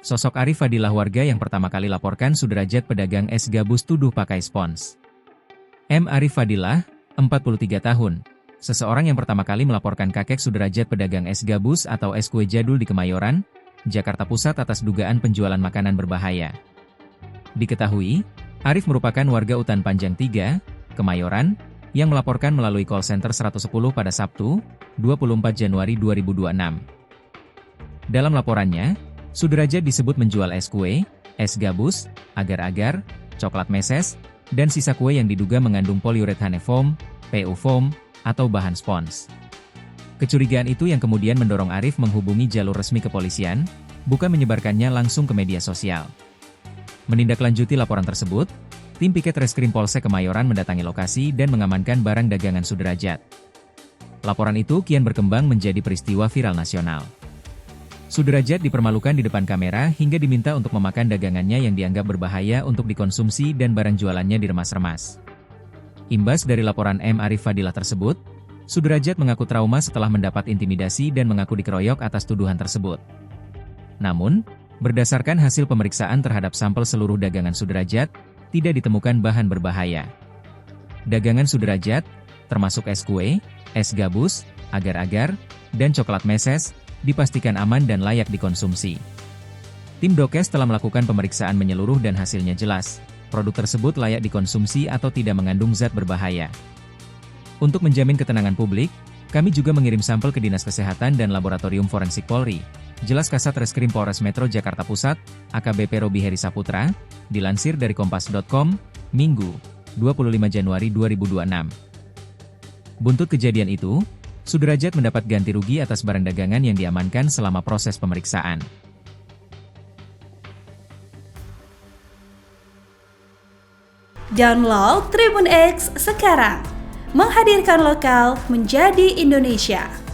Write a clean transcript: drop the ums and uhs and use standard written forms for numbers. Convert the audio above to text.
Sosok Arif Fadilah warga yang pertama kali laporkan Sudrajat pedagang es gabus tuduh pakai spons. M. Arif Fadilah, 43 tahun. Seseorang yang pertama kali melaporkan kakek Sudrajat pedagang es gabus atau es kue jadul di Kemayoran, Jakarta Pusat atas dugaan penjualan makanan berbahaya. Diketahui, Arif merupakan warga Utan Panjang 3, Kemayoran, yang melaporkan melalui call center 110 pada Sabtu, 24 Januari 2026. Dalam laporannya, Sudrajat disebut menjual es kue, es gabus, agar-agar, coklat meses, dan sisa kue yang diduga mengandung polyurethane foam, PU foam, atau bahan spons. Kecurigaan itu yang kemudian mendorong Arif menghubungi jalur resmi kepolisian, bukan menyebarkannya langsung ke media sosial. Menindaklanjuti laporan tersebut, tim piket Reskrim Polsek Kemayoran mendatangi lokasi dan mengamankan barang dagangan Sudrajat. Laporan itu kian berkembang menjadi peristiwa viral nasional. Sudrajat dipermalukan di depan kamera hingga diminta untuk memakan dagangannya yang dianggap berbahaya untuk dikonsumsi dan barang jualannya diremas-remas. Imbas dari laporan M. Arif Fadilah tersebut, Sudrajat mengaku trauma setelah mendapat intimidasi dan mengaku dikeroyok atas tuduhan tersebut. Namun, berdasarkan hasil pemeriksaan terhadap sampel seluruh dagangan Sudrajat, tidak ditemukan bahan berbahaya. Dagangan Sudrajat, termasuk es kue, es gabus, agar-agar, dan coklat meses, dipastikan aman dan layak dikonsumsi. Tim Dokes telah melakukan pemeriksaan menyeluruh dan hasilnya jelas, produk tersebut layak dikonsumsi atau tidak mengandung zat berbahaya. Untuk menjamin ketenangan publik, kami juga mengirim sampel ke Dinas Kesehatan dan Laboratorium Forensik Polri, jelas Kasat Reskrim Polres Metro Jakarta Pusat, AKBP Robi Heri Saputra, dilansir dari Kompas.com, Minggu, 25 Januari 2026. Buntut kejadian itu, Sudrajat mendapat ganti rugi atas barang dagangan yang diamankan selama proses pemeriksaan. Download Tribun X sekarang, menghadirkan lokal menjadi Indonesia.